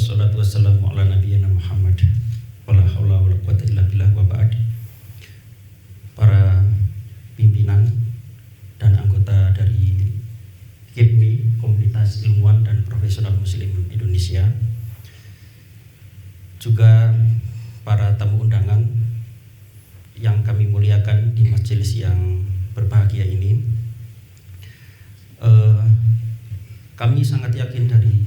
wassalatu wassalamu ala nabiyyina Muhammad wala haula wala quwwata illa billah wa ba'd. Para pimpinan dan anggota dari KIPMI, Komunitas Ilmuwan dan Profesional Muslim Indonesia, juga para tamu undangan yang kami muliakan di majelis yang berbahagia ini. Kami sangat yakin dari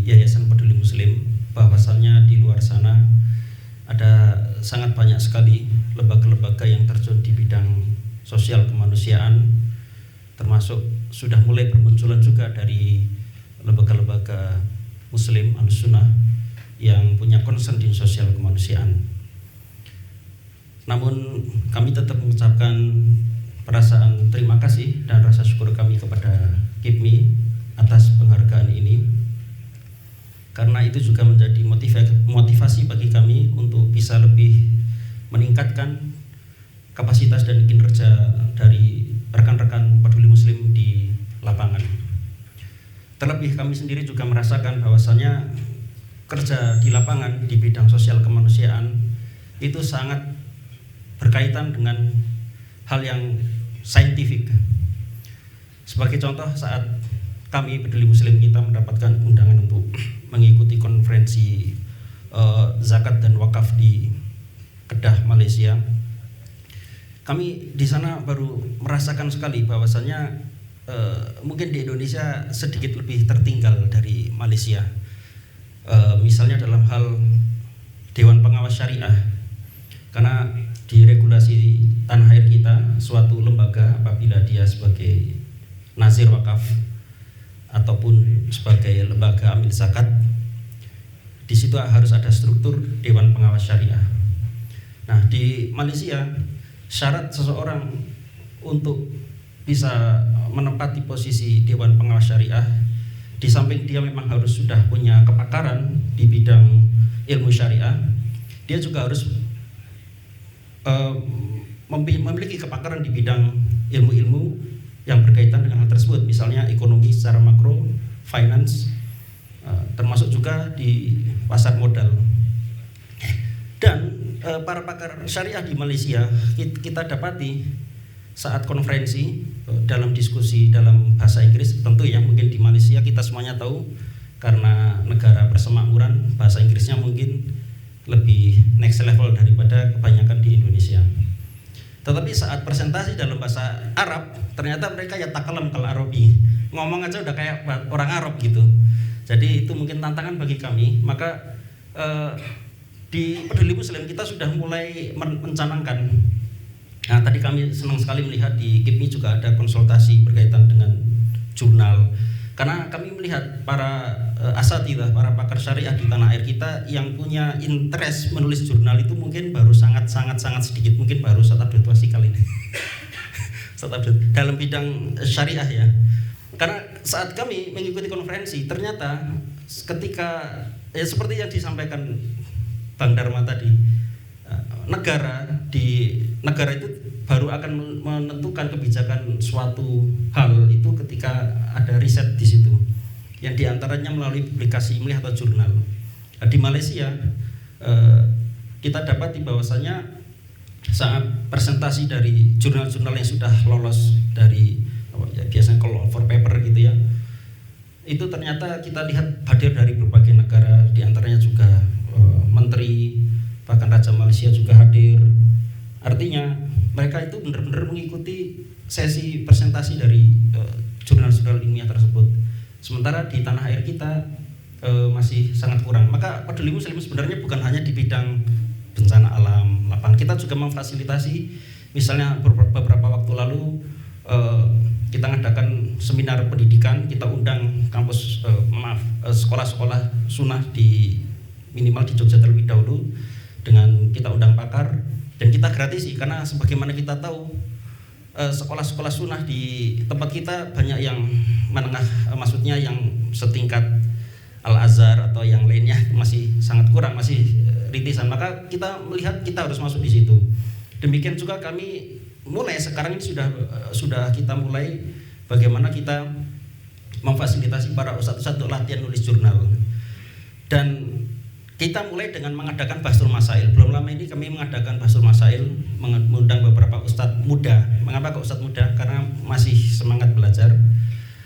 Yayasan Peduli Muslim bahwasannya di luar sana ada sangat banyak sekali lembaga-lembaga yang terjun di bidang sosial kemanusiaan, termasuk sudah mulai bermunculan juga dari lembaga-lembaga Muslim Ahlussunnah yang punya concern di sosial kemanusiaan. Namun kami tetap mengucapkan perasaan terima kasih dan rasa syukur kami kepada KIPMI atas penghargaan ini, karena itu juga menjadi motivasi bagi kami untuk bisa lebih meningkatkan kapasitas dan kinerja dari rekan-rekan peduli muslim di lapangan. Terlebih kami sendiri juga merasakan bahwasanya kerja di lapangan di bidang sosial kemanusiaan itu sangat berkaitan dengan hal yang saintifik. Sebagai contoh, saat kami peduli muslim kita mendapatkan undangan untuk mengikuti konferensi zakat dan wakaf di Kedah, Malaysia, kami di sana baru merasakan sekali bahwasanya mungkin di Indonesia sedikit lebih tertinggal dari Malaysia. Misalnya dalam hal Dewan Pengawas Syariah, karena di regulasi tanah air kita, suatu lembaga apabila dia sebagai nazir wakaf ataupun sebagai lembaga amil zakat, di situ harus ada struktur Dewan Pengawas Syariah. Nah, di Malaysia syarat seseorang untuk bisa menempati posisi Dewan Pengawas Syariah, di samping dia memang harus sudah punya kepakaran di bidang ilmu syariah, dia juga harus memiliki kepakaran di bidang ilmu-ilmu yang berkaitan dengan hal tersebut, misalnya ekonomi secara makro, finance, termasuk juga di pasar modal. Dan para pakar syariah di Malaysia kita dapati saat konferensi dalam diskusi dalam bahasa Inggris, tentu ya mungkin di Malaysia kita semuanya tahu karena negara persemakmuran, bahasa Inggrisnya mungkin lebih next level daripada kebanyakan di Indonesia. Tetapi saat presentasi dalam bahasa Arab, ternyata mereka ya takalam kal Arabi, ngomong aja udah kayak orang Arab gitu. Jadi itu mungkin tantangan bagi kami. Maka di Peduli Muslim kita sudah mulai mencanangkan. Nah, tadi kami senang sekali melihat di KIPMI juga ada konsultasi berkaitan dengan jurnal. Karena kami melihat para asatidzah, para pakar syariah di tanah air kita yang punya interest menulis jurnal itu mungkin baru sangat sedikit, mungkin baru Ustaz Abdul Tuasi kali ini. Ustaz Abdul dalam bidang syariah ya. Karena saat kami mengikuti konferensi, ternyata ketika seperti yang disampaikan Bang Dharma tadi, negara itu baru akan menentukan kebijakan suatu hal itu ketika ada riset di situ, yang diantaranya melalui publikasi ilmiah atau jurnal. Di Malaysia kita dapati bahwasanya saat presentasi dari jurnal-jurnal yang sudah lolos dari biasanya call for paper gitu ya, itu ternyata kita lihat hadir dari berbagai negara, diantaranya juga menteri, bahkan Raja Malaysia juga hadir. Artinya mereka itu benar-benar mengikuti sesi presentasi dari jurnal-jurnal ilmiah tersebut. Sementara di tanah air kita masih sangat kurang. Maka Peduli Muslim sebenarnya bukan hanya di bidang bencana alam, lapangan. Kita juga memfasilitasi, misalnya beberapa waktu lalu kita mengadakan seminar pendidikan, kita undang sekolah-sekolah sunnah di minimal di Jogja terlebih dahulu, dengan kita undang pakar dan kita gratisi, karena sebagaimana kita tahu sekolah-sekolah sunnah di tempat kita banyak yang menengah, maksudnya yang setingkat Al-Azhar atau yang lainnya masih sangat kurang, masih rintisan. Maka kita melihat kita harus masuk di situ. Demikian juga kami mulai sekarang ini sudah kita mulai bagaimana kita memfasilitasi para ustadz-ustadz untuk latihan nulis jurnal. Dan kita mulai dengan mengadakan Bahsul Masail. Belum lama ini kami mengadakan Bahsul Masail, mengundang beberapa ustadz muda. Mengapa kok ustadz muda? Karena masih semangat belajar.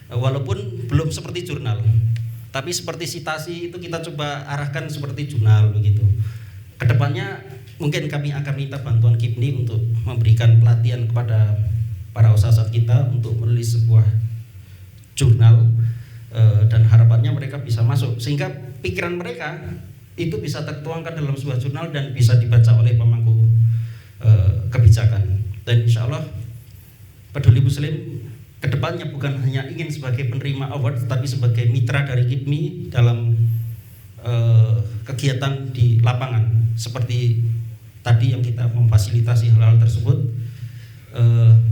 Walaupun belum seperti jurnal, tapi seperti citasi itu kita coba arahkan seperti jurnal begitu. Kedepannya mungkin kami akan minta bantuan KIPNI untuk memberikan pelatihan kepada para ustadz kita untuk menulis sebuah jurnal, dan harapannya mereka bisa masuk sehingga pikiran mereka itu bisa tertuangkan dalam sebuah jurnal dan bisa dibaca oleh pemangku kebijakan. Dan insya Allah Peduli Muslim kedepannya bukan hanya ingin sebagai penerima award, tapi sebagai mitra dari KIPMI dalam kegiatan di lapangan seperti tadi yang kita memfasilitasi hal-hal tersebut.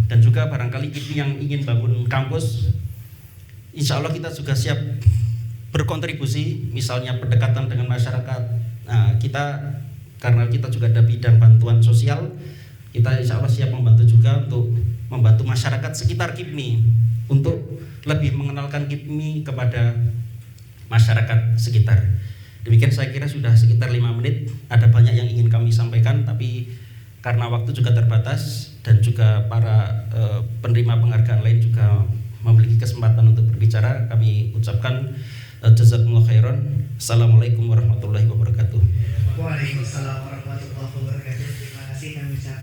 Dan juga barangkali KIPMI yang ingin bangun kampus, insya Allah kita juga siap berkontribusi, misalnya pendekatan dengan masyarakat. Nah, kita karena kita juga ada bidang bantuan sosial, kita insya Allah siap membantu juga untuk membantu masyarakat sekitar KIPMI untuk lebih mengenalkan KIPMI kepada masyarakat sekitar. Demikian saya kira sudah sekitar 5 menit. Ada banyak yang ingin kami sampaikan, tapi karena waktu juga terbatas dan juga para penerima penghargaan lain juga memiliki kesempatan untuk berbicara, kami ucapkan jazakumullah khairan. Assalamualaikum warahmatullahi wabarakatuh. Waalaikumsalam warahmatullahi wabarakatuh. Terima kasih kami ucapkan.